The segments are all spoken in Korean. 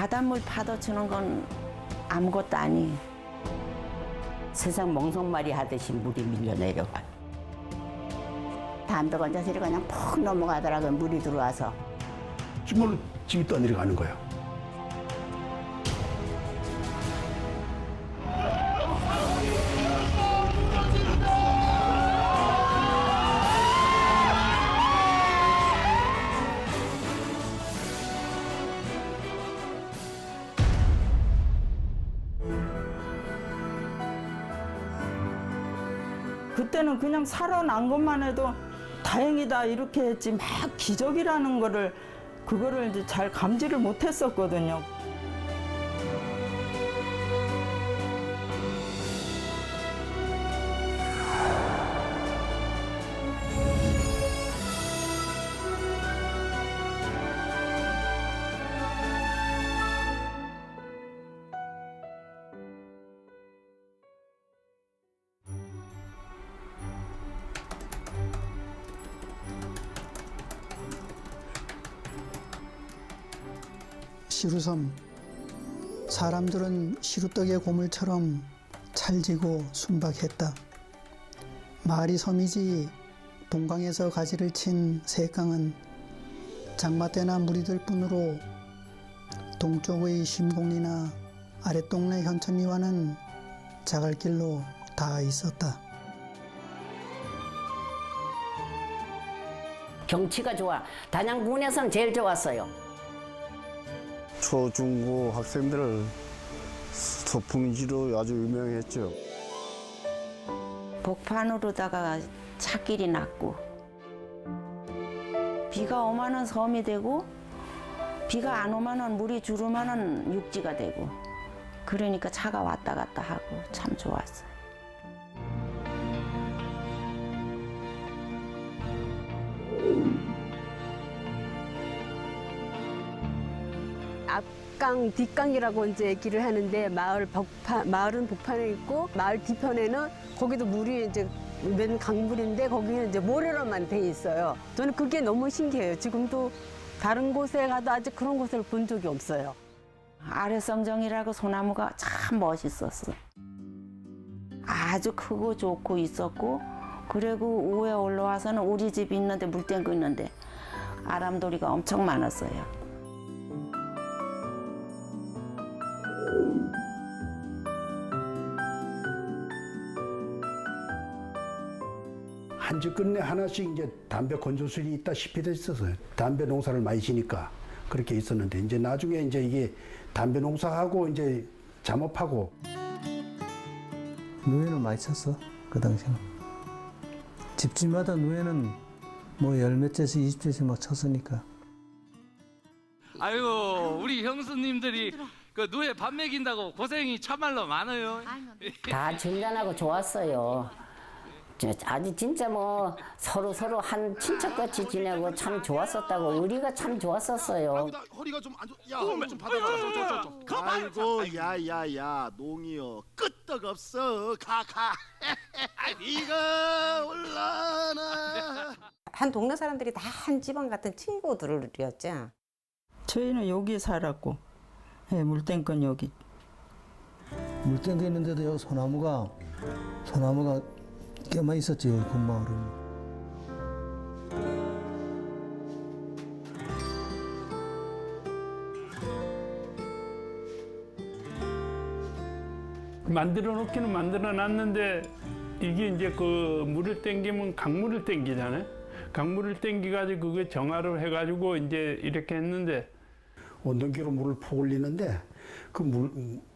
바닷물 파도치는 건 아무것도 아니에요. 세상 멍석말이 하듯이 물이 밀려 내려가. 담배 건져 소리 그냥 푹 넘어가더라고요. 물이 들어와서. 정말로 집이 떠내려가는 거예요. 그때는 그냥 살아난 것만 해도 다행이다 이렇게 했지 막 기적이라는 거를 그거를 이제 잘 감지를 못했었거든요. 시루섬. 사람들은 시루떡의 고물처럼 찰지고 순박했다. 마을이 섬이지 동강에서 가지를 친 새강은 장마 때나 물이 들 뿐으로 동쪽의 심공리나 아랫동네 현천리와는 자갈길로 다 있었다. 경치가 좋아. 단양군에서는 제일 좋았어요. 초중고 학생들을 소풍지로 아주 유명했죠. 복판으로다가 차길이 났고 비가 오면은 섬이 되고 비가 안 오면은 물이 주르면은 육지가 되고 그러니까 차가 왔다 갔다 하고 참 좋았어요. 앞강, 뒷강이라고 이제 얘기를 하는데 마을은 복판에 있고 마을 뒤편에는 거기도 물이 이제 맨 강물인데 거기는 이제 모래로만 돼 있어요. 저는 그게 너무 신기해요. 지금도 다른 곳에 가도 아직 그런 곳을 본 적이 없어요. 아래성정이라고 소나무가 참 멋있었어. 아주 크고 좋고 있었고 그리고 위에 올라와서는 우리 집 있는데 물탱크 있는데 아람돌이가 엄청 많았어요. 한 집 끝내 하나씩 이제 담배 건조술이 있다시피 됐었어요. 담배 농사를 많이 지니까 그렇게 있었는데 이제 나중에 이제 이게 담배 농사하고 이제 잠업하고. 누에는 많이 쳤어 그 당시에는. 집집마다 누에는 뭐 열 몇 채씩 20채씩 막 쳤으니까. 아이고 우리 형수님들이 그 누에 밥 먹인다고 고생이 참말로 많아요. 다 진단하고 좋았어요. 아주 진짜 뭐 서로 한 친척같이 지내고 참 좋았었다고 우리가 참 좋았었어요. 허리가 좀 안 좋. 야, 허리 좀 받아봐. 아이고, 야야야, 농이여, 끄떡없어. 가. 비가 올라나. 한 동네 사람들이 다 한 집안 같은 친구들이었죠. 저희는 여기 살았고, 예, 물땡근 여기. 물땡도 있는데도 여기 소나무가 꽤만 있었지 그 마을은. 만들어 놓기는 만들어 놨는데 이게 이제 그 물을 땡기면 강물을 땡기잖아요. 강물을 땡기가지고 그게 정화를 해가지고 이제 이렇게 했는데 원동기로 물을 퍼 올리는데 그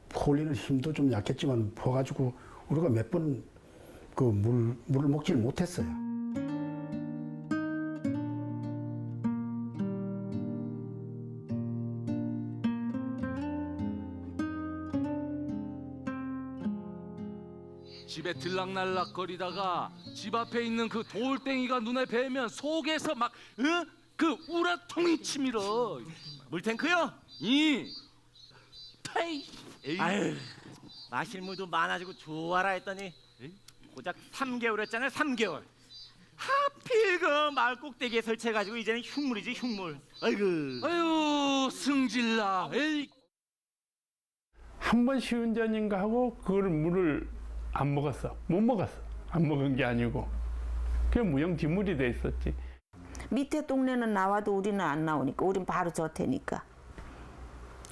퍼 올리는 힘도 좀 약했지만 퍼가지고 우리가 몇 번 그 물을 먹지를 못했어요. 집에 들락날락 거리다가 집 앞에 있는 그 돌덩이가 눈에 뵈면 속에서 막 그 우라통이 치밀어. 물탱크요? 이 페이. 아유, 마실 물도 많아지고 좋아라 했더니 고작 3개월 했잖아요. 3개월. 하필 그 마을 꼭대기에 설치해가지고 이제는 흉물이지 흉물. 아이고. 아유 승질나. 에이. 한 번 시운전인가 하고 그걸 물을 안 먹었어. 못 먹었어. 안 먹은 게 아니고. 그냥 무용지물이 돼 있었지. 밑에 동네는 나와도 우리는 안 나오니까 우린 바로 저태니까.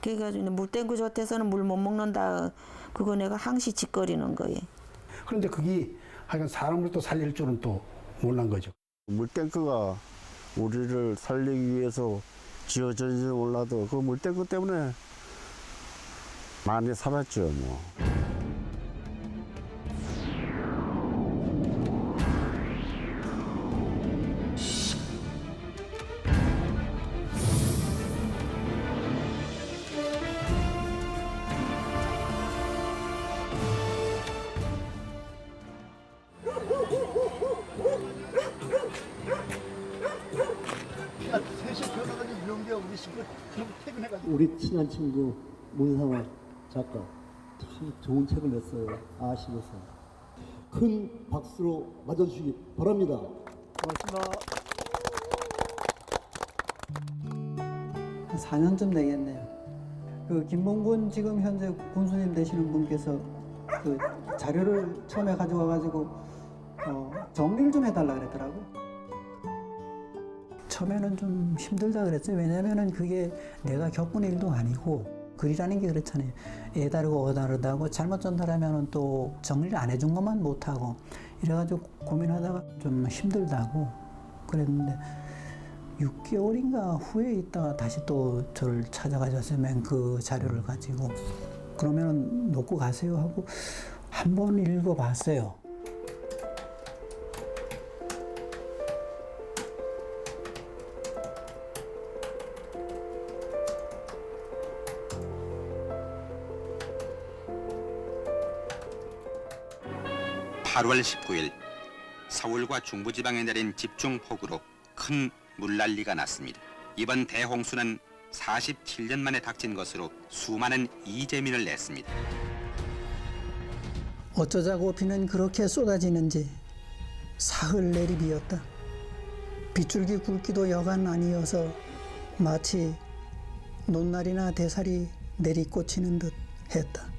그래가지고 물 땡구 저태서는 물 못 먹는다. 그거 내가 항시 짓거리는 거예요. 그런데 그게 하여간 사람을 또 살릴 줄은 또 몰란 거죠. 물탱크가 우리를 살리기 위해서 지어졌는지 몰라도 그 물탱크 때문에 많이 살았죠, 뭐. 우리 친한 친구 문상화 작가 참 좋은 책을 냈어요. 아시면서 큰 박수로 맞아주시기 바랍니다. 고맙습니다. 한 4년쯤 되겠네요. 그 김봉군 지금 현재 군수님 되시는 분께서 그 자료를 처음에 가져와가지고 정리를 좀 해달라 그랬더라고. 처음에는 좀 힘들다 그랬어요. 왜냐면은 그게 내가 겪은 일도 아니고 글이라는 게 그렇잖아요. 애 다르고 어 다르다고 잘못 전달하면은 또 정리를 안 해준 것만 못하고 이래가지고 고민하다가 좀 힘들다고 그랬는데 6개월인가 후에 있다가 다시 또 저를 찾아가셔서 맨 그 자료를 가지고 그러면은 놓고 가세요 하고 한번 읽어봤어요. (8월 19일) 서울과 중부지방에 내린 집중폭우로 큰 물난리가 났습니다. 이번 대홍수는 47년 만에 닥친 것으로 수많은 이재민을 냈습니다. 어쩌자고 비는 그렇게 쏟아지는지 사흘 내리비였다. 빗줄기 굵기도 여간 아니어서 마치 논날이나 대살이 내리꽂히는 듯 했다.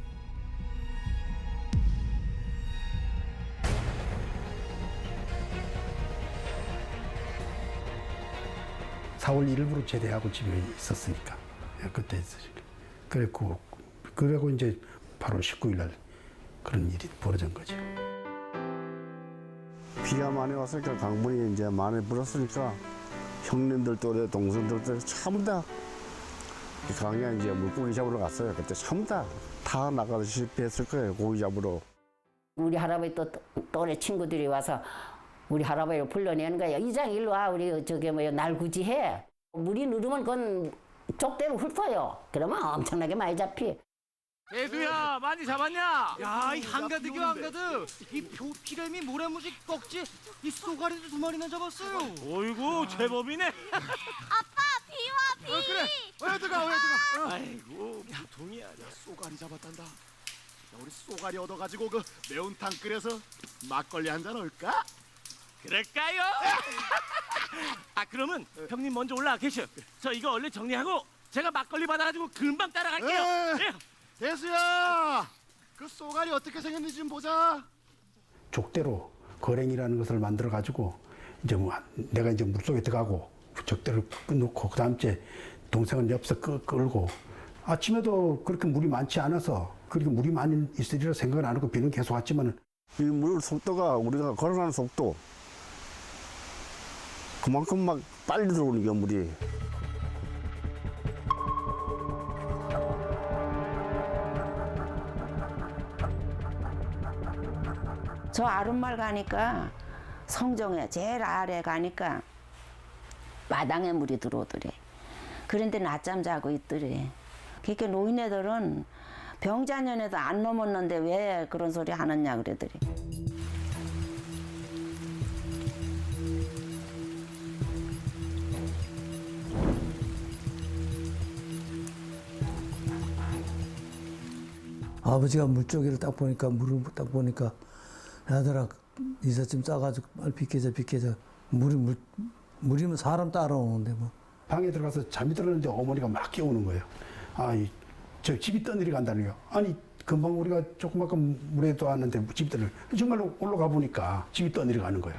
4월 1일부로 제대하고 집에 있었으니까 그때 있으니까 그래고 이제 8월 19일 날 그런 일이 벌어진 거죠. 비가 많이 왔으니까 강물이 이제 많이 불었으니까 형님들 또래 동생들 전부 다 강에 이제 물고기 잡으러 갔어요. 그때 전부 다 나가다시피 했을 거예요. 고기 잡으러. 우리 할아버지 또 또래 친구들이 와서 우리 할아버지를 불러내는 거야. 이장 일로 와. 우리 저기 뭐야 날구지해. 물이 누르면 그건 족대로 훑어요. 그러면 엄청나게 많이 잡히. 대두야 많이 잡았냐? 야, 이 한가득이 한가득. 이 표피래미 모래무지 꺽지 이 쏘가리도 2마리나 잡았어요. 어이구 제법이네. 아빠 비와 비. 그래. 왜 들어가. 아이고 보통이야. 쏘가리 잡았단다. 야, 우리 쏘가리 얻어가지고 그 매운탕 끓여서 막걸리 한잔 올까? 그럴까요? 아 그러면 형님 먼저 올라가 계셔. 저 이거 얼른 정리하고 제가 막걸리 받아가지고 금방 따라갈게요. 예. 대수야, 그 쏘가리 어떻게 생겼는지 좀 보자. 족대로 거랭이라는 것을 만들어 가지고 이제 내가 이제 물속에 들어가고 족대를 끊고 그다음 째 동생은 옆에서 끌고 아침에도 그렇게 물이 많지 않아서 그렇게 물이 많이 있으리라 생각은 안 하고 비는 계속 왔지만은 이 물 속도가 우리가 걸어가는 속도 그만큼 막 빨리 들어오는 게 물이. 저 아름말 가니까 성정에 제일 아래 가니까 마당에 물이 들어오더래. 그런데 낮잠 자고 있더래. 그러니까 노인네들은 병자년에도 안 넘었는데 왜 그런 소리 하느냐 그러더래. 아버지가 물조기를 딱 보니까 물을 딱 보니까 야들아 이삿짐 싸가지고 빨리 비켜자 물이면 사람 따라오는데 뭐 방에 들어가서 잠이 들었는데 어머니가 막 깨우는 거예요. 저 집이 떠내려간다는 거예요. 아니 금방 우리가 조그맣게 물에도 왔는데 집이 떠내려. 정말로 올라가 보니까 집이 떠내려가는 거예요.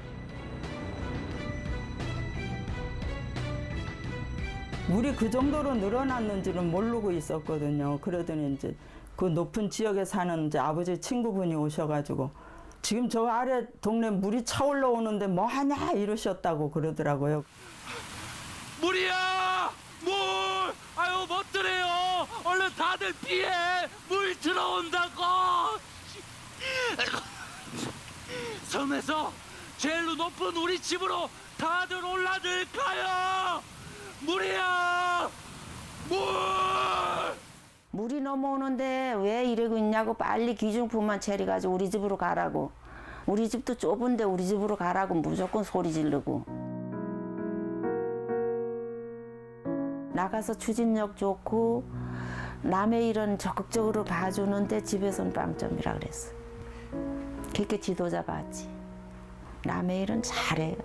물이 그 정도로 늘어났는지는 모르고 있었거든요. 그러더니 이제 그 높은 지역에 사는 이제 아버지 친구분이 오셔가지고 지금 저 아래 동네 물이 차 올라오는데 뭐 하냐 이러셨다고 그러더라고요. 물이야! 물! 아유 못들어요. 얼른 다들 피해. 물 들어온다고. 섬에서 제일로 높은 우리 집으로 다들 올라들까요? 물이야! 물! 물이 넘어오는데 왜 이러고 있냐고 빨리 기중품만 채려가지고 우리 집으로 가라고. 우리 집도 좁은데 우리 집으로 가라고 무조건 소리 지르고. 나가서 추진력 좋고 남의 일은 적극적으로 봐주는데 집에서는 빵점이라 그랬어. 그렇게 지도자 봤지. 남의 일은 잘해요.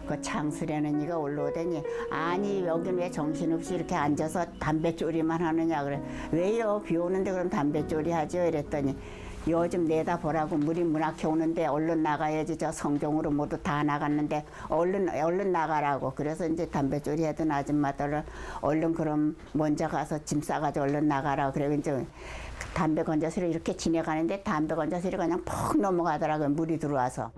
그 창수라는 이가 올라오더니 아니 여긴 왜 정신없이 이렇게 앉아서 담배조리만 하느냐 그래. 왜요? 비 오는데 그럼 담배조리 하죠 이랬더니 요즘 내다보라고 물이 문학해 오는데 얼른 나가야지. 저 성경으로 모두 다 나갔는데 얼른 나가라고. 그래서 이제 담배조리 하던 아줌마들을 얼른 그럼 먼저 가서 짐 싸가지고 얼른 나가라. 그래 이제 담배 건져서를 이렇게 지내가는데 담배 건져서를 그냥 푹 넘어가더라고요. 물이 들어와서.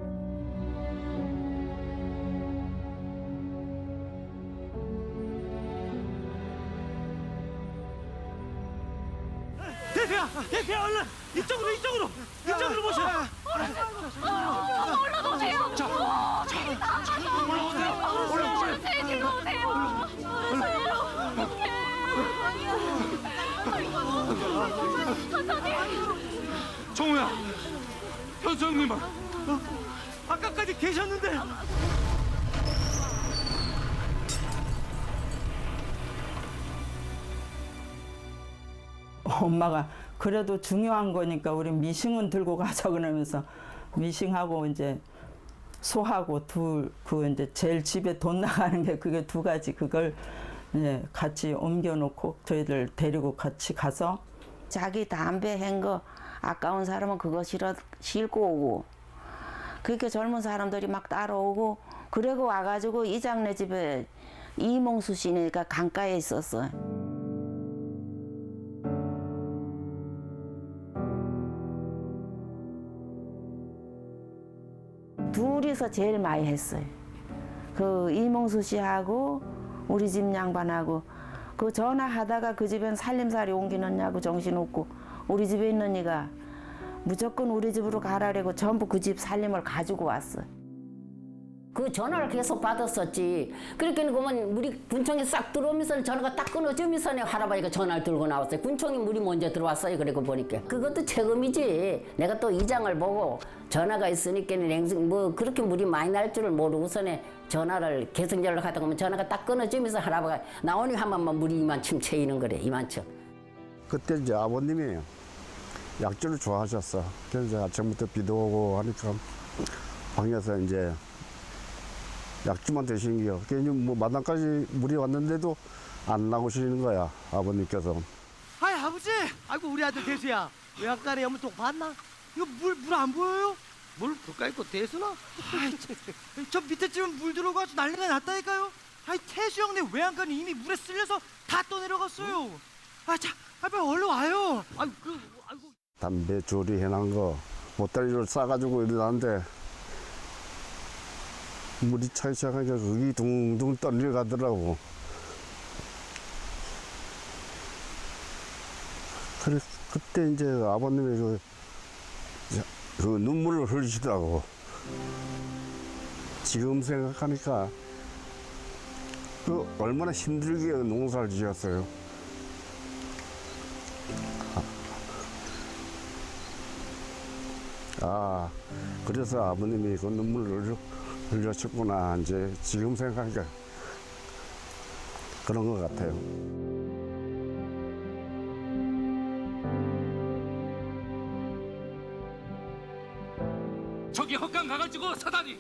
대표야 얼른 이쪽으로 모셔. 올라오세요. 올라오세요. 뒤로 오세요. 정우야, 현수 형님은 아까까지 계셨는데. 엄마가 그래도 중요한 거니까 우리 미싱은 들고 가자 그러면서 미싱하고 이제 소하고 그 이제 제일 집에 돈 나가는 게 그게 두 가지. 그걸 예, 같이 옮겨놓고 저희들 데리고 같이 가서 자기 담배 한 거 아까운 사람은 그거 싣고 오고 그렇게 젊은 사람들이 막 따라오고 그러고 와가지고 이장네 집에 이몽수 씨니까 강가에 있었어. 둘이서 제일 많이 했어요. 그 이몽수 씨하고 우리 집 양반하고 그 전화하다가 그 집엔 살림살이 옮기느냐고 정신없고 우리 집에 있는 이가 무조건 우리 집으로 가라래고 전부 그 집 살림을 가지고 왔어. 그 전화를 계속 받았었지. 그러니까 그러면 우리 군청에 싹 들어오면서 전화가 딱 끊어지면서 할아버지가 전화를 들고 나왔어요. 군청에 물이 먼저 들어왔어요. 그리고 보니까 그것도 책임이지. 내가 또 이장을 보고 전화가 있으니까 뭐 그렇게 물이 많이 날 줄을 모르고서는 전화를 계속 연락하다 보면 전화가 딱 끊어지면서 할아버지가 나오니 한 번만 물이 이만큼 채이는 거래. 이만큼. 그때 이제 아버님이 약주를 좋아하셨어. 그래서 이제 아침부터 비도 오고 하니까 방에서 이제 약주만 드시는 게요. 괜히 뭐 마당까지 물이 왔는데도 안 나오시는 거야, 아버님께서. 아이 아버지, 아이고 우리 아들 대수야. 외양간에 염통 봤나? 이거 물 안 보여요? 물 가까이 있고 대수나? 아이, 저 밑에 집은 물 들어가지고 난리가 났다니까요. 아이 태수 형네 외양간이 이미 물에 쓸려서 다 떠내려갔어요. 아 자, 빨리 얼른 와요. 아이고. 담배 조리해놓은 거 보따리를 싸가지고 일어났는데 물이 차기 시작하니까 그게 둥둥 떨려가더라고. 그래, 그때 이제 아버님이 그 눈물을 흘리시더라고. 지금 생각하니까 그 얼마나 힘들게 농사를 지었어요. 아, 그래서 아버님이 그 눈물을 흘렸구나. 이제 지금 생각하니까 그런 것 같아요. 저기 헛간 가가지고 사다리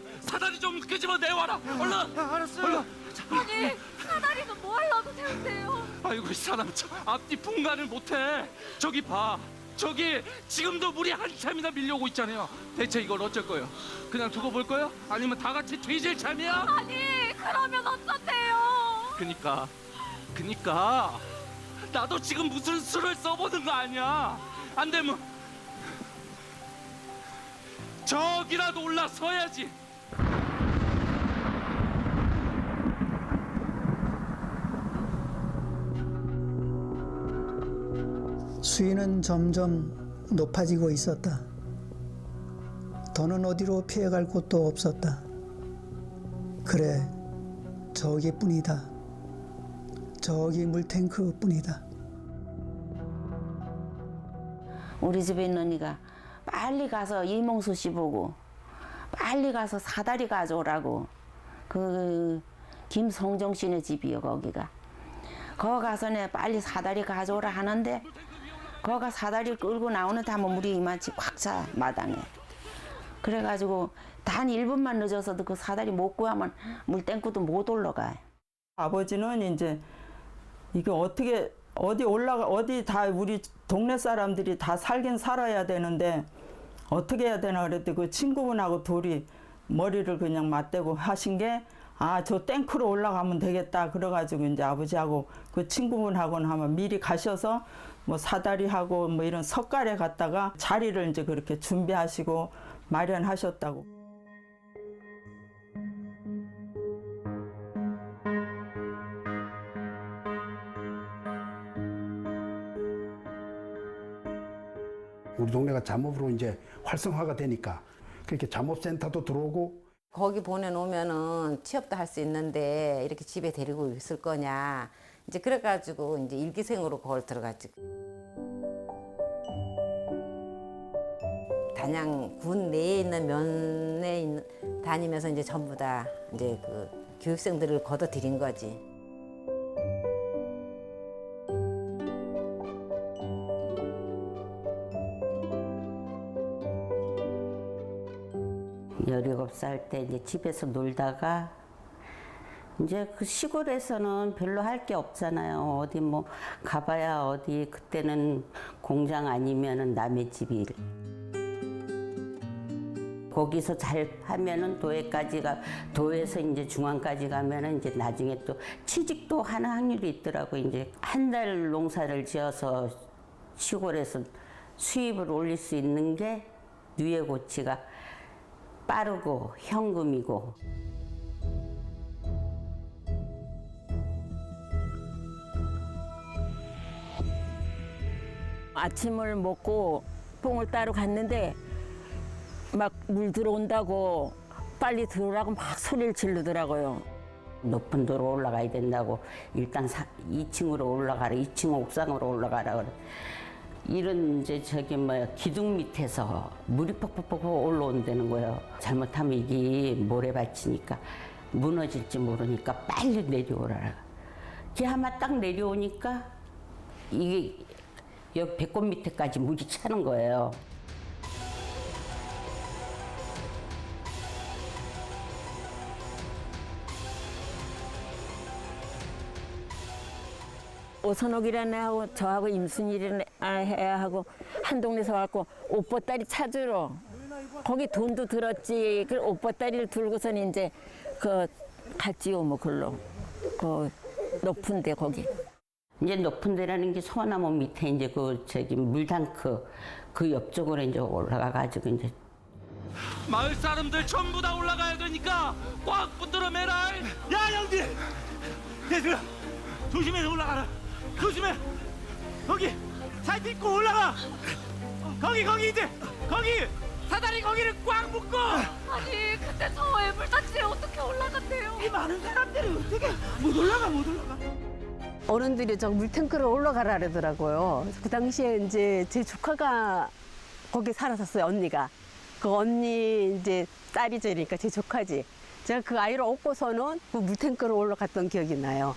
좀 그 집어 내와라. 얼른. 알았어요. 얼른. 아니 사다리는 뭐 하려고 세운대요? 아이고 이 사람 참 앞뒤 분간을 못해. 저기 봐. 저기 지금도 물이 한참이나 밀려오고 있잖아요. 대체 이걸 어쩔 거예요? 그냥 두고 볼 거예요? 아니면 다 같이 뒤질 참이야? 아니 그러면 어쩐대요? 그니까 나도 지금 무슨 수를 써보는 거 아니야. 안 되면 저기라도 올라서야지. 수위는 점점 높아지고 있었다. 더는 어디로 피해갈 곳도 없었다. 그래, 저기뿐이다. 저기 물탱크뿐이다. 우리 집에 있는 언니가 빨리 가서 이몽수 씨 보고 빨리 가서 사다리 가져오라고. 그 김성정 씨네 집이요 거기가. 거기 가서 내 빨리 사다리 가져오라 하는데 거가 사다리 끌고 나오는데 한번 물이 이만치 꽉 차 마당에. 그래가지고 단 1분만 늦어서도 그 사다리 못 구하면 물탱크도 못 올라가. 아버지는 이제 이게 어떻게 어디 다 우리 동네 사람들이 다 살긴 살아야 되는데 어떻게 해야 되나 그랬더니 그 친구분하고 둘이 머리를 그냥 맞대고 하신 게 저 탱크로 올라가면 되겠다. 그래가지고 이제 아버지하고 그 친구분하고는 한번 미리 가셔서 뭐 사다리하고 뭐 이런 석가래 갔다가 자리를 이제 그렇게 준비하시고 마련하셨다고. 우리 동네가 잠업으로 이제 활성화가 되니까 그렇게 잠업센터도 들어오고. 거기 보내놓으면은 취업도 할 수 있는데 이렇게 집에 데리고 있을 거냐. 이제 그래가지고 이제 일기생으로 그걸 들어갔지. 단양 군 내에 있는 면에 다니면서 이제 전부 다 이제 그 교육생들을 걷어들인 거지. 열일곱 살 때 이제 집에서 놀다가 이제 그 시골에서는 별로 할 게 없잖아요. 어디 뭐 가봐야 어디 그때는 공장 아니면은 남의 집일. 거기서 잘 하면은 도에서 이제 중앙까지 가면은 이제 나중에 또 취직도 하는 확률이 있더라고. 이제 한 달 농사를 지어서 시골에서 수입을 올릴 수 있는 게 누에고치가 빠르고 현금이고. 아침을 먹고 뽕을 따러 갔는데 막 물 들어온다고 빨리 들어오라고 막 소리를 지르더라고요. 높은 도로 올라가야 된다고 일단 2층으로 올라가라, 2층 옥상으로 올라가라 그래. 이런 이제 기둥 밑에서 물이 퍽퍽퍽 올라온다는 거예요. 잘못하면 이게 모래밭이니까 무너질지 모르니까 빨리 내려오라. 걔 아마 딱 내려오니까 이게 여기 배꼽 밑에까지 물이 차는 거예요. 오선옥이라는 애하고 저하고 임순일이라는 애하고 한 동네에서 와갖고 옷보따리 찾으러 거기 돈도 들었지. 그 옷보따리를 들고서는 이제 갔지요 뭐 글로 높은데 거기. 이제 높은 데라는 게 소나무 밑에 이제 물탱크 그 옆쪽으로 이제 올라가가지고 이제 마을 사람들 전부 다 올라가야 되니까 꽉 붙들어 매라. 야 형들, 얘들아 조심해서 올라가라. 조심해. 거기 잘 딛고 올라가. 거기 이제 거기 사다리 거기를 꽉 묶어. 아니 근데 저 애물단지에 어떻게 올라간대요? 이 많은 사람들이 어떻게 못 올라가. 어른들이 저 물탱크를 올라가라 그러더라고요. 그 당시에 이제 제 조카가 거기 살았었어요, 언니가. 그 언니 이제 딸이죠, 그러니까 제 조카지. 제가 그 아이를 업고서는 그 물탱크를 올라갔던 기억이 나요.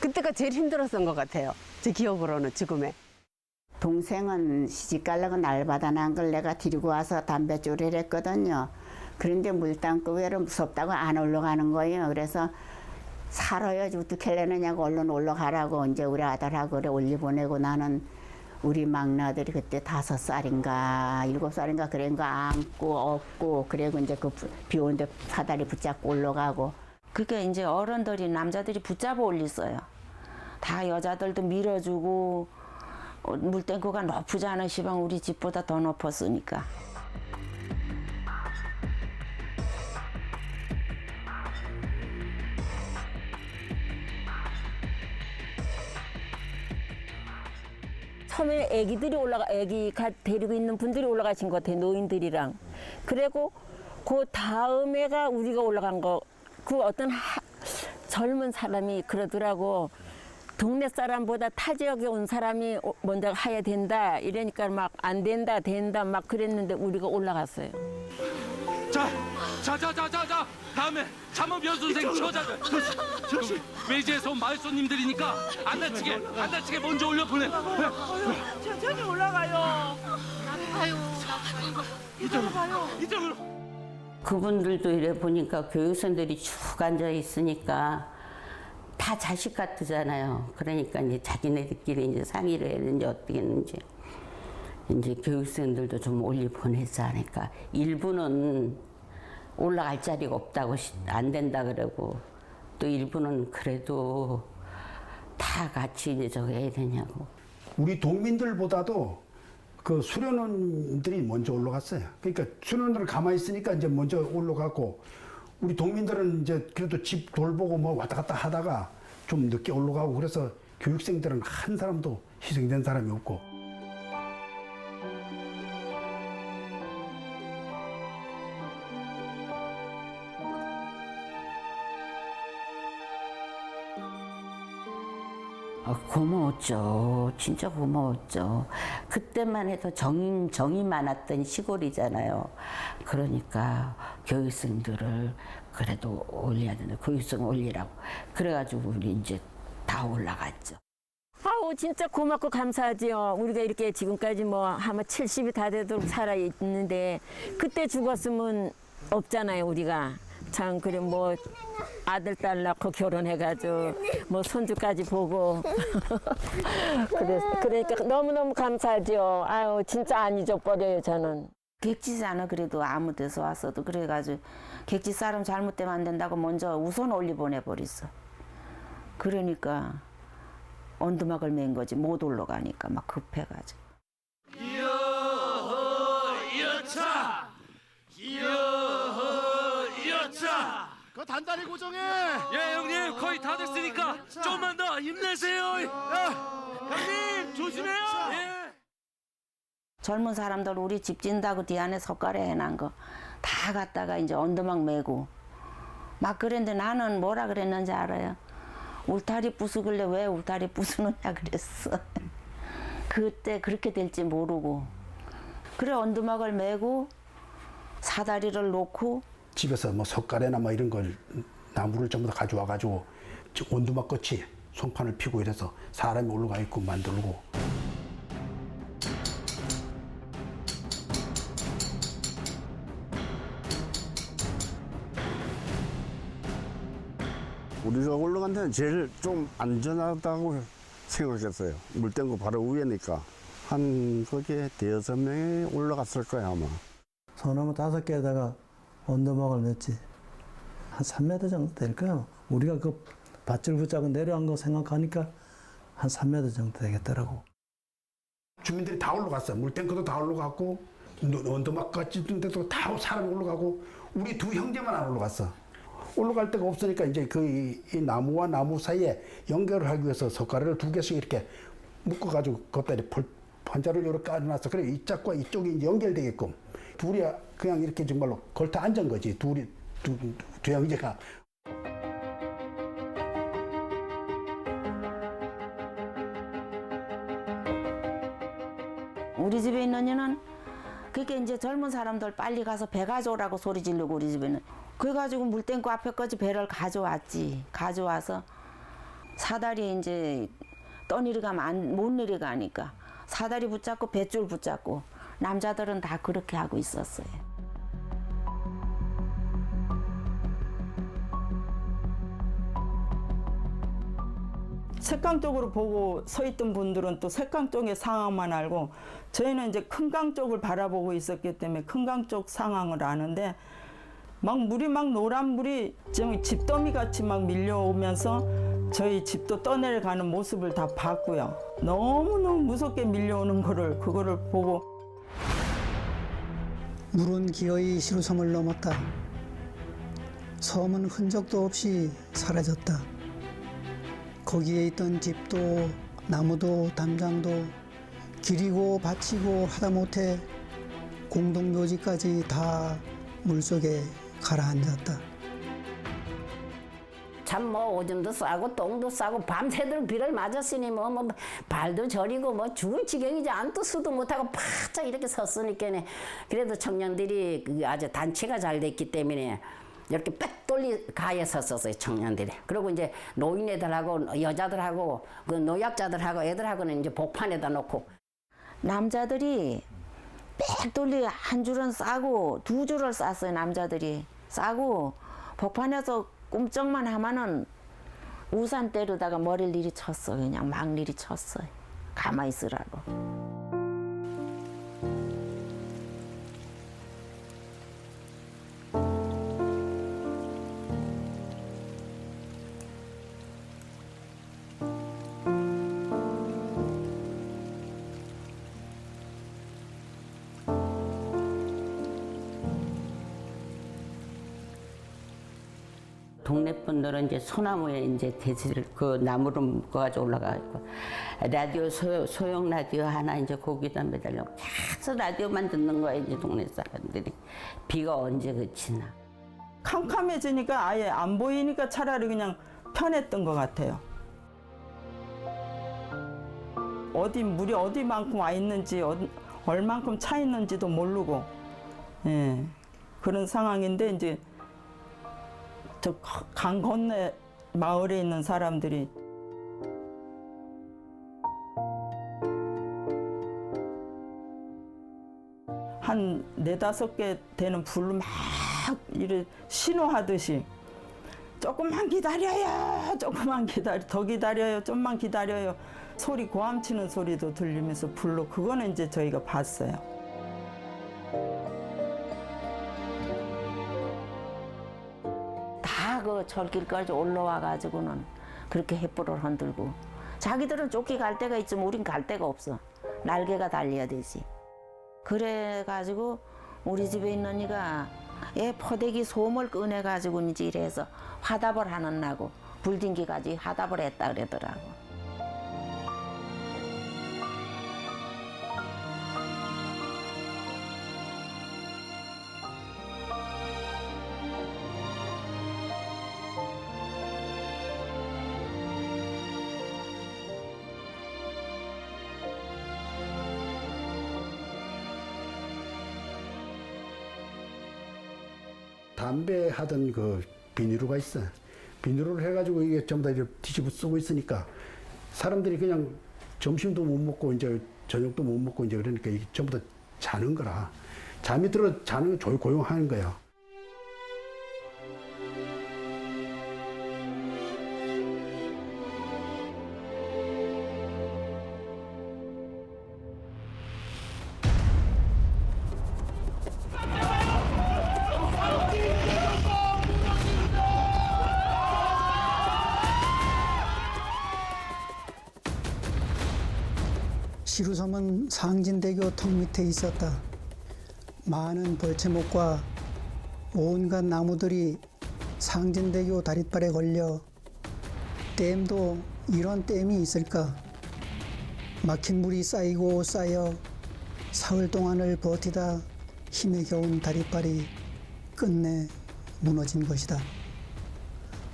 그때가 제일 힘들었던 것 같아요. 제 기억으로는 지금에. 동생은 시집 가려고 날마다 난 걸 내가 데리고 와서 담배 쪼리를 했거든요. 그런데 물담고 외로 무섭다고 안 올라가는 거예요. 그래서 살아야지 어떻게 하려느냐고 얼른 올라가라고 이제 우리 아들하고 그래 올려보내고 나는 우리 막내 아들이 그때 5살인가 7살인가 그런가 안고 업고 그리고 이제 그 비 오는데 사다리 붙잡고 올라가고 그게 이제 어른들이 남자들이 붙잡아 올렸어요. 다 여자들도 밀어주고 물탱크가 높지 않은 시방 우리 집보다 더 높았으니까. 처음에 애기가 데리고 있는 분들이 올라가신 것 같아요. 노인들이랑. 그리고 그 다음에가 우리가 올라간 거. 그 어떤 젊은 사람이 그러더라고. 동네 사람보다 타 지역에 온 사람이 먼저 해야 된다. 이러니까 막 안 된다, 된다 막 그랬는데 우리가 올라갔어요. 자. 다음에 잠업 연수생 처자들. 외지에서 온 마을 손님들이니까 안 다치게 먼저 올려보내. 천천히 올라가요. 이쪽으로. 그분들도 이래 보니까 교육생들이 쭉 앉아 있으니까 다 자식 같으잖아요. 그러니까 이제 자기네들끼리 이제 상의를 했는지 어떻게 했는지 이제 교육생들도 좀 올리 보내자 하니까 일부는 올라갈 자리가 없다고 안 된다 그러고 또 일부는 그래도 다 같이 이제 저거 해야 되냐고. 우리 동민들보다도 그 수련원들이 먼저 올라갔어요. 그러니까 수련원들은 가만히 있으니까 이제 먼저 올라가고 우리 동민들은 이제 그래도 집 돌보고 뭐 왔다 갔다 하다가 좀 늦게 올라가고 그래서 교육생들은 한 사람도 희생된 사람이 없고. 고마웠죠. 진짜 고마웠죠. 그때만 해도 정이 많았던 시골이잖아요. 그러니까 교육생들을 그래도 올려야 된다. 교육생 올리라고. 그래가지고 우리 이제 다 올라갔죠. 아우 진짜 고맙고 감사하지요. 우리가 이렇게 지금까지 뭐 아마 70이 다 되도록 살아 있는데 그때 죽었으면 없잖아요 우리가. 참 그래 뭐 아들 딸 낳고 결혼해가지고 뭐 손주까지 보고 그러니까 너무너무 감사하죠. 아유 진짜 안 잊어버려요 저는. 객지잖아. 그래도 아무 데서 왔어도 그래가지고 객지 사람 잘못되면 안 된다고 먼저 우선 올리 보내버렸어. 그러니까 언두막을 맨 거지. 못 올라가니까 막 급해가지고. 그 단단히 고정해. 예 형님 거의 다 됐으니까 좀만 더 힘내세요. 형님 조심해요. 예. 젊은 사람들 우리 집 진다고 뒤 안에 석가래 해놓은 거 다 갖다가 이제 언더막 메고 막 그랬는데 나는 뭐라 그랬는지 알아요? 울타리 부수길래 왜 울타리 부수느냐 그랬어. 그때 그렇게 될지 모르고 그래 언더막을 메고 사다리를 놓고 집에서 뭐 석가래나 뭐 이런 걸 나무를 전부 다 가져와 가지고 원두막 끝이 송판을 피고 이래서 사람이 올라가 있고 만들고. 우리가 올라간 데는 제일 좀 안전하다고 생각했어요. 물탱크 바로 위에니까. 한 거기에 5-6명이 올라갔을 거야 아마. 소나무 5개에다가 언더막을 냈지. 한 3m 정도 될 거야. 우리가 그 밧줄 붙잡고 내려간 거 생각하니까 한 3m 정도 되겠더라고. 주민들이 다 올라갔어요. 물탱크도 다 올라갔고 언더막 같은 데도 다 사람이 올라가고 우리 두 형제만 안 올라갔어. 올라갈 데가 없으니까 이제 이 나무와 나무 사이에 연결을 하기 위해서 석가래를 2개씩 이렇게 묶어가지고 겉다리 판자를 이렇게 깔아놨어. 그래 이쪽과 이쪽이 이제 연결되게끔 둘이 그냥 이렇게 정말로 걸터 앉은 거지. 두 형제가. 우리 집에 있는 애는 그게 이제 젊은 사람들 빨리 가서 배 가져오라고 소리 지르고 우리 집에는 그래가지고 물탱크 앞에까지 배를 가져왔지. 가져와서 사다리 이제 떠내려가면 못 내려가니까 사다리 붙잡고 뱃줄 붙잡고 남자들은 다 그렇게 하고 있었어요. 색강 쪽으로 보고 서 있던 분들은 또 색강 쪽의 상황만 알고 저희는 이제 큰 강 쪽을 바라보고 있었기 때문에 큰 강 쪽 상황을 아는데 막 물이 막 노란 물이 좀 집더미 같이 막 밀려오면서 저희 집도 떠내려가는 모습을 다 봤고요. 너무너무 무섭게 밀려오는 그거를 보고 물은 기어이 시루섬을 넘었다. 섬은 흔적도 없이 사라졌다. 거기에 있던 집도 나무도 담장도 기리고 바치고 하다못해 공동묘지까지 다 물속에 가라앉았다. 참 뭐 오줌도 싸고 똥도 싸고 밤새도록 비를 맞았으니 뭐 발도 저리고 뭐 죽을 지경이지 안도 수도 못하고 바짝 이렇게 섰으니까네. 그래도 청년들이 아주 단체가 잘 됐기 때문에 이렇게 빽돌리 가에 섰었어요, 청년들이. 그리고 이제 노인애들하고 여자들하고 그 노약자들하고 애들하고는 이제 복판에다 놓고. 남자들이 빽돌리 한 줄은 싸고 두 줄을 쌌어요. 남자들이 싸고 복판에서 꿈쩍만 하면은 우산 때려다가 머리를 내리쳤어요. 그냥 막 내리쳤어요. 가만히 있으라고. 동네 분들은 이제 소나무에 이제 대지를 그 나무를 묶어가지고 올라가고 라디오 소형 라디오 하나 이제 거기다 매달려 계속 라디오만 듣는 거예요. 이제 동네 사람들이 비가 언제 그치나. 캄캄해지니까 아예 안 보이니까 차라리 그냥 편했던 것 같아요. 어디 물이 어디만큼 와 있는지 얼만큼 차 있는지도 모르고 그런 상황인데 이제 저 강 건너 마을에 있는 사람들이 한 4-5개 되는 불로 막 이래 신호하듯이 조금만 기다려요, 조금만 더 기다려요, 좀만 기다려요. 소리 고함치는 소리도 들리면서 불로 그거는 이제 저희가 봤어요. 다 그 절길까지 올라와 가지고는 그렇게 횃불을 흔들고 자기들은 쫓기 갈 데가 있지만 우린 갈 데가 없어. 날개가 달려야 되지. 그래 가지고 우리 집에 있는 이가 얘 포대기 솜을 꺼내 가지고 이제 이래서 화답을 하는 나고 불딩기까지 화답을 했다 그러더라고. 담배 하던 그 비닐루가 있어. 비닐루를 해가지고 이게 전부 다 이렇게 뒤집어 쓰고 있으니까 사람들이 그냥 점심도 못 먹고 이제 저녁도 못 먹고 이제 그러니까 이게 전부 다 자는 거라. 잠이 들어 자는 거 조용하는 거야. 시루섬은 상진대교 턱 밑에 있었다. 많은 벌채목과 온갖 나무들이 상진대교 다릿발에 걸려 댐도 이런 댐이 있을까? 막힌 물이 쌓이고 쌓여 사흘 동안을 버티다 힘에 겨운 다릿발이 끝내 무너진 것이다.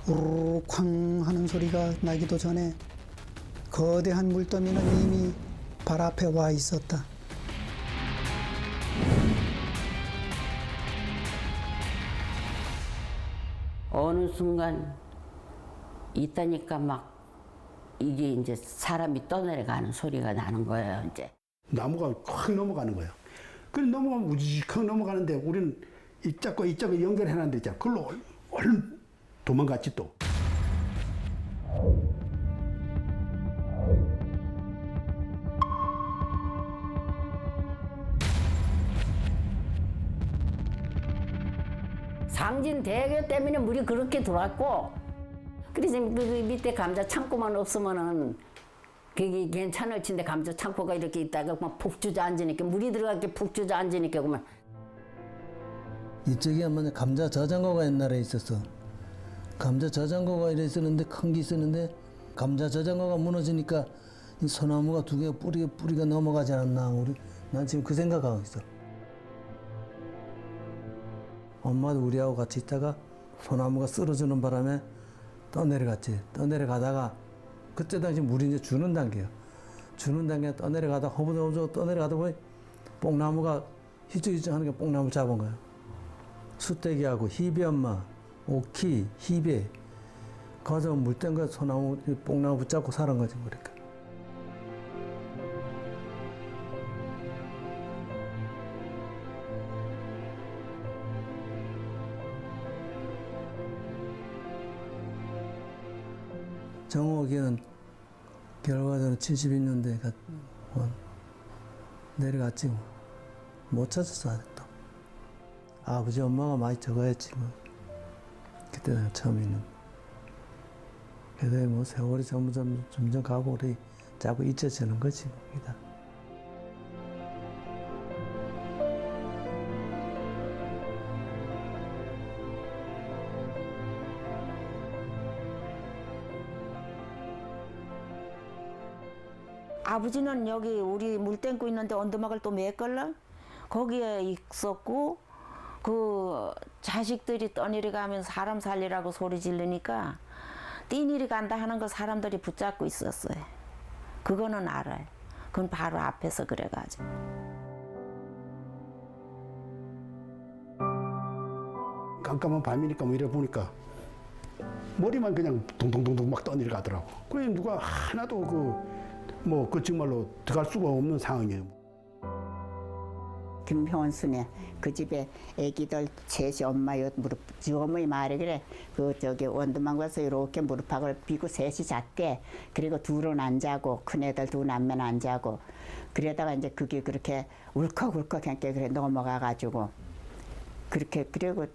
우르르 쾅 하는 소리가 나기도 전에 거대한 물더미는 이미 발 앞에 와 있었다. 어느 순간 있다니까 막 이게 이제 사람이 떠내려가는 소리가 나는 거예요. 이제 나무가 확 넘어가는 거예요. 그 넘어가면 우지직하게 넘어가는데 우리는 이 짝과 이 짝을 연결해놨는데 있잖아. 그걸로 얼른 도망갔지 또. 방진 대교 때문에 물이 그렇게 들어왔고, 그래서 그 밑에 감자 창고만 없으면은 그게 괜찮을 텐데 감자 창고가 이렇게 있다가 막 푹 주저앉으니까 물이 들어가게 푹 주저앉으니까 그만. 이쪽에 한번 감자 저장고가 옛날에 있었어. 감자 저장고가 이래 있었는데 큰 게 있었는데 감자 저장고가 무너지니까 이 소나무가 두 개 뿌리가 넘어가지 않았나. 난 지금 그 생각하고 있어. 엄마도 우리하고 같이 있다가 소나무가 쓰러지는 바람에 떠내려갔지. 떠내려가다가 그때 당시 물이 이제 주는 단계야. 주는 단계에 떠내려가다 허브허브 떠내려가다 보니 뽕나무가 희죽희죽 하는 게 뽕나무 잡은 거야. 수떼기하고 희배 엄마, 오키, 희배. 가서 물 뗀 거 소나무, 뽕나무 붙잡고 사는 거지, 그러니까. 정옥이는 결과적으로 72년대에 내려갔지 뭐. 못 찾았어 아직도. 아버지 엄마가 많이 적어했지 뭐. 그때 내가 처음 있는. 그래도 뭐 세월이 점점 가고 우리 자꾸 잊혀지는 거지 뭐. 이다. 아버지는 여기 우리 물 땡고 있는데 언더막을 또 메걸러 거기에 있었고 그 자식들이 떠내려가면 사람 살리라고 소리 지르니까 띠니리 간다 하는 거 사람들이 붙잡고 있었어요. 그거는 알아요. 그건 바로 앞에서 그래가지고. 깜깜한 밤이니까 뭐 이래 보니까 머리만 그냥 동동동동 막 떠내려가더라고. 그래 누가 하나도 그 정말로 들어갈 수가 없는 상황이에요. 김효순이 그 집에 애기들 셋이 엄마 무릎 지어머니 말에 그래 원두만 가서 이렇게 무릎팍을 비고 셋이 잤대. 그리고 둘은 안 자고 큰 애들 둘 남면 안 자고 그러다가 이제 그게 그렇게 울컥울컥 함께 그래 넘어가가지고 그렇게 그리고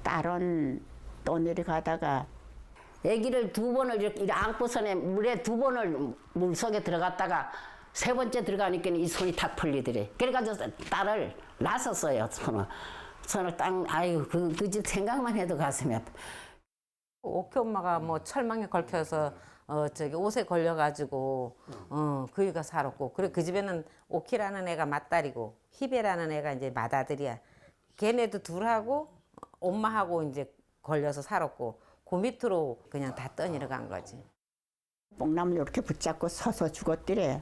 딸은 또 내려가다가 아기를 두 번을 이렇게 안고선에 물에 두 번을 물 속에 들어갔다가 세 번째 들어가니까 이 손이 탁 풀리더래. 그래가지고 딸을 놨었어요. 손을 딱 아유 그 집 생각만 해도 가슴이 아파. 오키 엄마가 뭐 철망에 걸쳐서 옷에 걸려가지고 그이가 살았고 그래 그 집에는 오키라는 애가 맏딸이고 희배라는 애가 이제 맏아들이야. 걔네도 둘하고 엄마하고 이제 걸려서 살았고. 그 밑으로 그냥 다 떠내려간 거지. 뽕나무 이렇게 붙잡고 서서 죽었더래.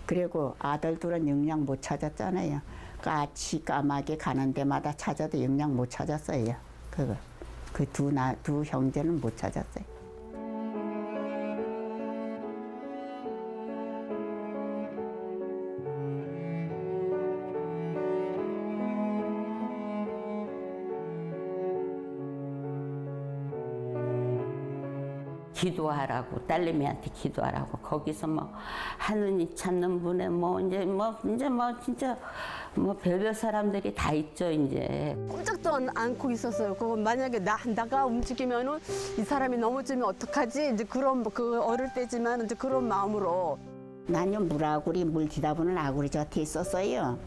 그리고 아들 둘은 영양 못 찾았잖아요. 까치 까마귀 가는 데마다 찾아도 영양 못 찾았어요. 그 두 형제는 못 찾았어요. 기도하라고 딸내미한테 기도하라고 거기서 뭐 하느님 찾는 분에 진짜 별별 사람들이 다 있죠 이제. 꼼짝도 않고 있었어요. 그거 만약에 나가 움직이면은 이 사람이 넘어지면 어떡하지? 이제 그런 그 어릴 때지만 이제 그런 마음으로. 난요 물아구리 물 지다보는 아구리 곁에 있었어요.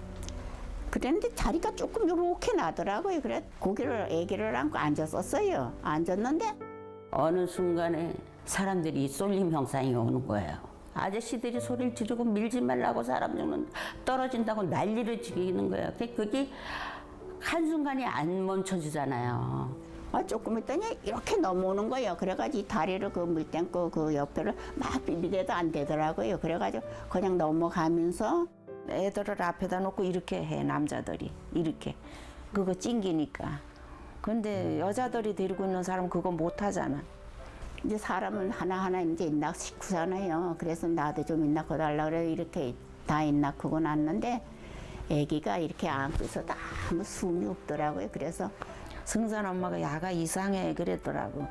그랬는데 자리가 조금 요렇게 나더라고요. 그래 애기를 안고 앉았었어요. 앉았는데. 어느 순간에 사람들이 쏠림 형상이 오는 거예요. 아저씨들이 소리를 지르고 밀지 말라고 사람 죽는 떨어진다고 난리를 지르는 거예요. 그게 한순간에 안 멈춰지잖아요. 조금 있더니 이렇게 넘어오는 거예요. 그래가지고 이 다리를 그 물 땡고 그 옆에를 막 비비대도 안 되더라고요. 그래가지고 그냥 넘어가면서 애들을 앞에다 놓고 이렇게 해 남자들이 이렇게 그거 찡기니까. 근데 여자들이 데리고 있는 사람 그거 못 하잖아. 이제 사람은 하나하나 이제 인낙 시키잖아요. 그래서 나도 좀 인낙 해달라 그래 이렇게 다 인낙 하고 났는데 아기가 이렇게 안고 있어도 아무 숨이 없더라고요. 그래서 승산 엄마가 야가 이상해 그랬더라고.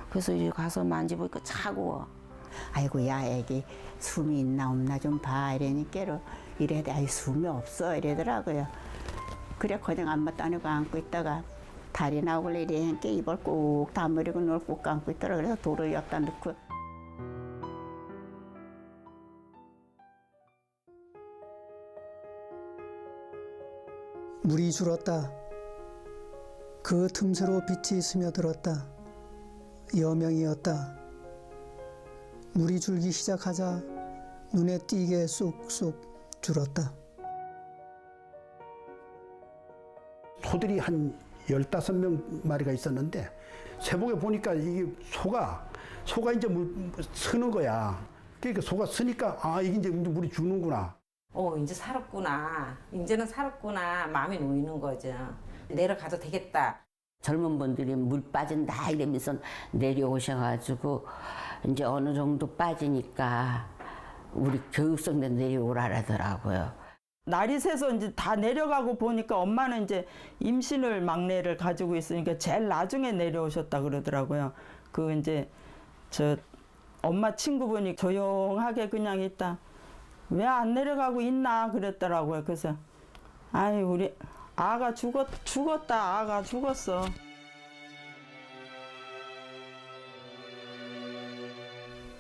그래서 이제 가서 만져보니까 차가워. 아이고 야 애기 숨이 있나 없나 좀 봐 이러니까 이래도 아이 숨이 없어 이러더라고요. 그래 그냥 안마 따내고 안고 있다가 달이 나오길래 이렇게 입을 꾹 다물이고 눈을 꾹 감고 있더라. 그래서 도로 여기다 넣고. 물이 줄었다. 그 틈새로 빛이 스며들었다. 여명이었다. 물이 줄기 시작하자 눈에 띄게 쑥쑥 줄었다. 소들이 한 15마리가 있었는데 새벽에 보니까 이게 소가 이제 물 서는 거야. 그러니까 소가 서니까 아 이게 이제 물이 주는구나. 이제 살았구나. 이제는 살았구나. 마음이 놓이는 거죠. 내려가도 되겠다. 젊은 분들이 물 빠진다 이러면서 내려오셔가지고 이제 어느 정도 빠지니까 우리 교육성대 내려오라 하더라고요. 날이 새서 이제 다 내려가고 보니까 엄마는 이제 임신을 막내를 가지고 있으니까 제일 나중에 내려오셨다 그러더라고요. 그 이제 저 엄마 친구분이 조용하게 그냥 있다. 왜 안 내려가고 있나 그랬더라고요. 그래서 아이 우리 아가 죽었다. 아가 죽었어.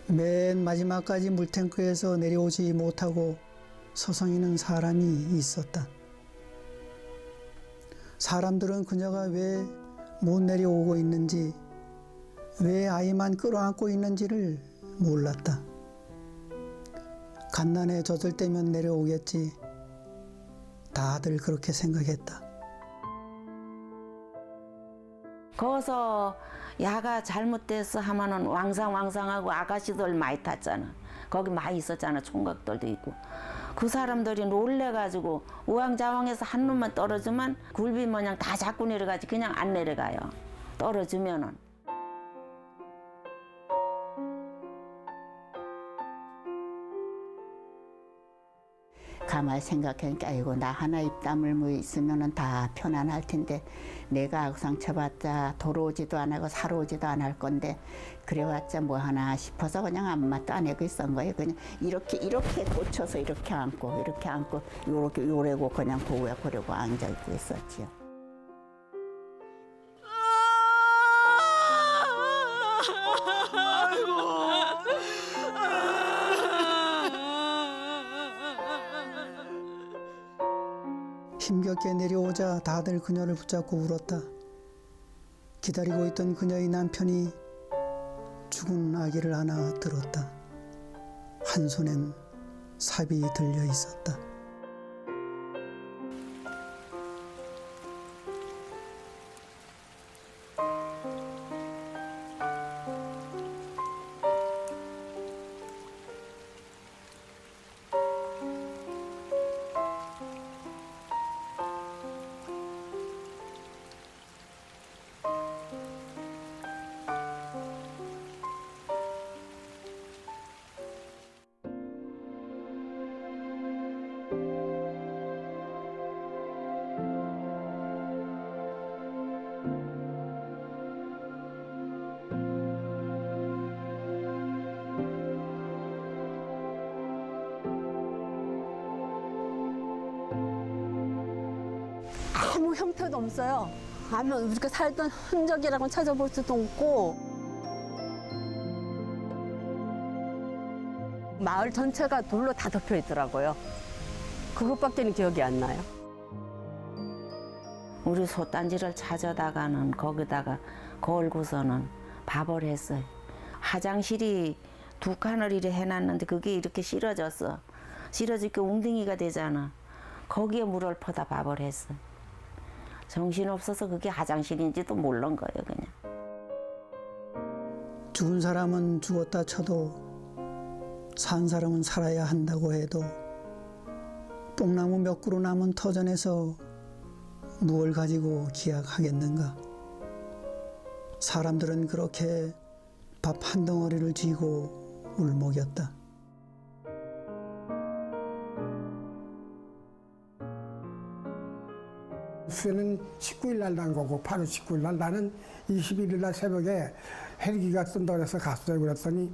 맨 마지막까지 물탱크에서 내려오지 못하고 서성이는 사람이 있었다. 사람들은 그녀가 왜 못 내려오고 있는지, 왜 아이만 끌어안고 있는지를 몰랐다. 갓난에 젖을 때면 내려오겠지. 다들 그렇게 생각했다. 거기서 야가 잘못돼서 하면은 왕상왕상하고 아가씨들 많이 탔잖아. 거기 많이 있었잖아. 총각들도 있고. 그 사람들이 놀래가지고 우왕좌왕해서 한 놈만 떨어지면 굴비 모양 다 잡고 내려가지 그냥 안 내려가요. 떨어지면은. 가만히 생각하니까 아이고 나 하나 입담을 뭐 있으면은 다 편안할 텐데 내가 악상쳐봤자 돌아오지도 안 하고 살아오지도 안 할 건데 그래봤자 뭐 하나 싶어서 그냥 아무 맛도 안 하고 있었던 거예요. 그냥 이렇게 꽂혀서 이렇게 안고 요렇게 요래고 그냥 보고 앉아 있고 있었지요. 힘겹게 내려오자 다들 그녀를 붙잡고 울었다. 기다리고 있던 그녀의 남편이 죽은 아기를 하나 들었다. 한 손엔 삽이 들려 있었다. 아무 형태도 없어요. 아무 우리가 살던 흔적이라고는 찾아볼 수도 없고 마을 전체가 돌로 다 덮여 있더라고요. 그것밖에는 기억이 안 나요. 우리 소단지를 찾아다가는 거기다가 걸고서는 밥을 했어요. 화장실이 2칸을 이렇게 해놨는데 그게 이렇게 실어졌어. 실어지니까 웅덩이가 되잖아. 거기에 물을 퍼다 밥을 했어요. 정신없어서 그게 화장실인지도 모른 거예요, 그냥. 죽은 사람은 죽었다 쳐도 산 사람은 살아야 한다고 해도 뽕나무 몇 그루 남은 터전에서 무엇을 가지고 기약하겠는가. 사람들은 그렇게 밥 한 덩어리를 쥐고 울먹였다. 수혜는 19일 날 난 거고 8월 19일 날 나는 21일 날 새벽에 헬기가 뜬다 그래서 갔어요. 그랬더니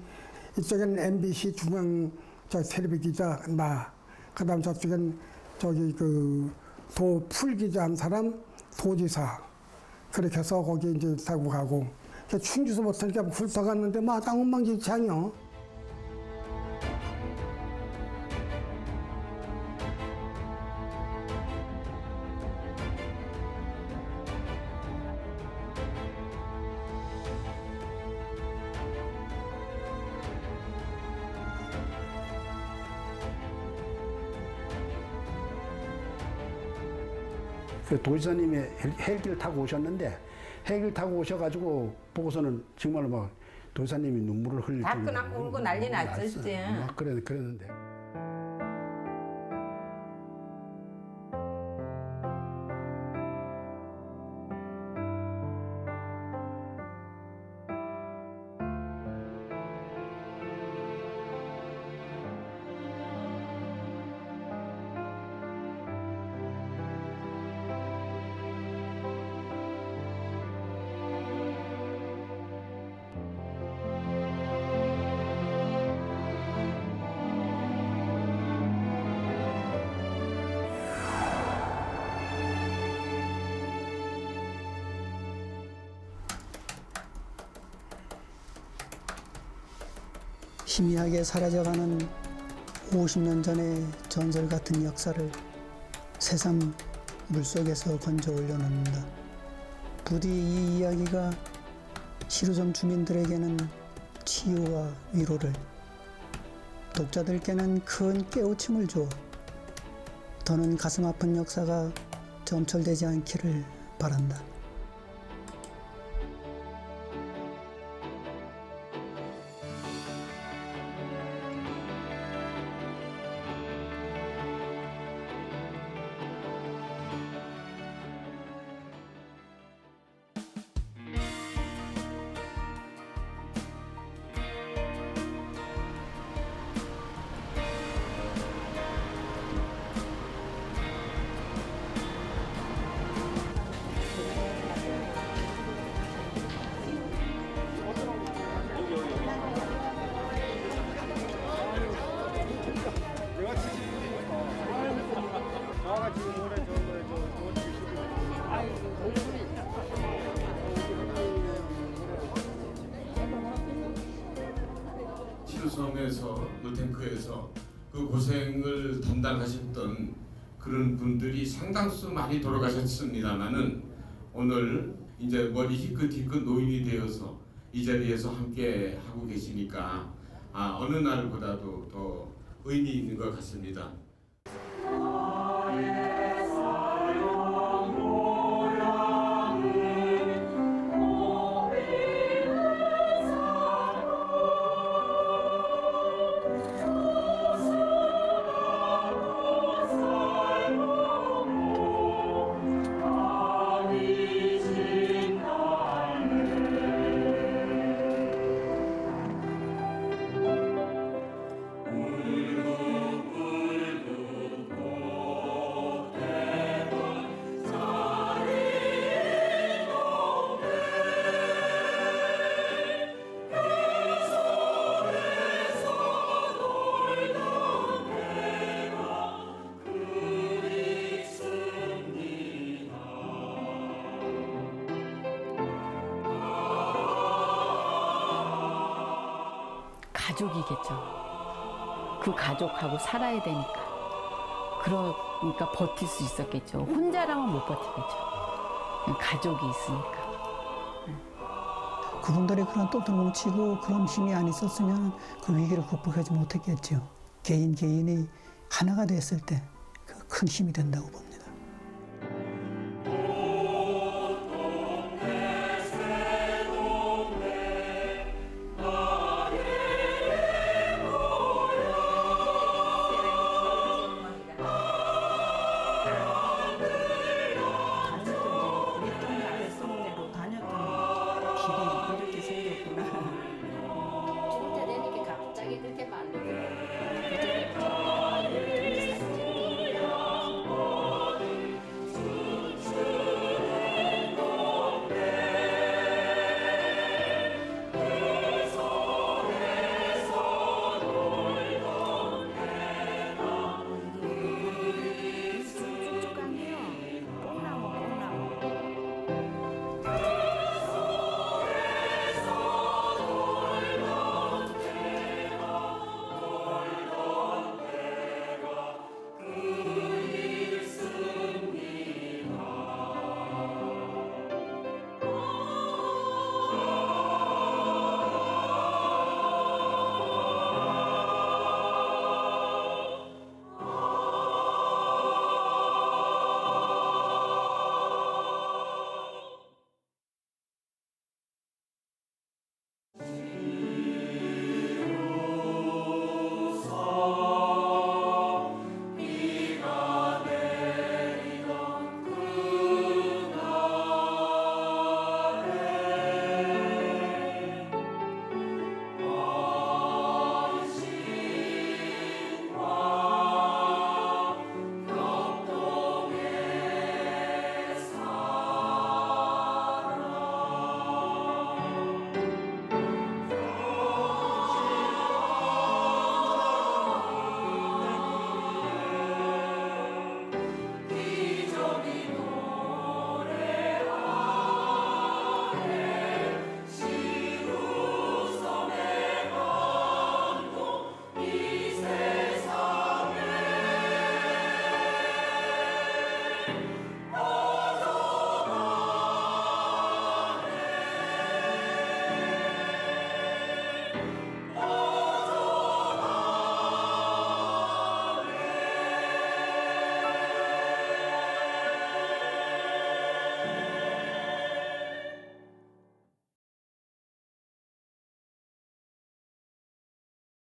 이쪽엔 MBC 중앙 텔레비 기자 나 그다음 저쪽엔 저기 그 도 풀 기자 한 사람 도지사 그렇게 해서 거기 이제 타고 가고 충주서부터 이렇게 훑어갔는데 마당 엉망진창이요. 그 도지사님이 헬기를 타고 오셨는데 헬기를 타고 오셔가지고 보고서는 정말로 막 도지사님이 눈물을 흘리고 다크나고 울고 난리 났었지. 막 그랬는데. 희미하게 사라져가는 50년 전의 전설 같은 역사를 새삼 물속에서 건져 올려놓는다. 부디 이 이야기가 시루점 주민들에게는 치유와 위로를, 독자들께는 큰 깨우침을 주어 더는 가슴 아픈 역사가 점철되지 않기를 바란다. 치료섬에서 노탱크에서 그 고생을 담당하셨던 그런 분들이 상당수 많이 돌아가셨습니다만은 오늘 이제 머리 희끗희끗 노인이 되어서 이 자리에서 함께 하고 계시니까 어느 날보다도 더 의미 있는 것 같습니다. 가족이겠죠. 그 가족하고 살아야 되니까. 그러니까 버틸 수 있었겠죠. 혼자라면 못 버티겠죠. 가족이 있으니까. 그분들의 그런 떠들뭉치고 그런 힘이 안 있었으면 그 위기를 극복하지 못했겠죠. 개인이 하나가 됐을 때 그 큰 힘이 된다고 봅니다. 해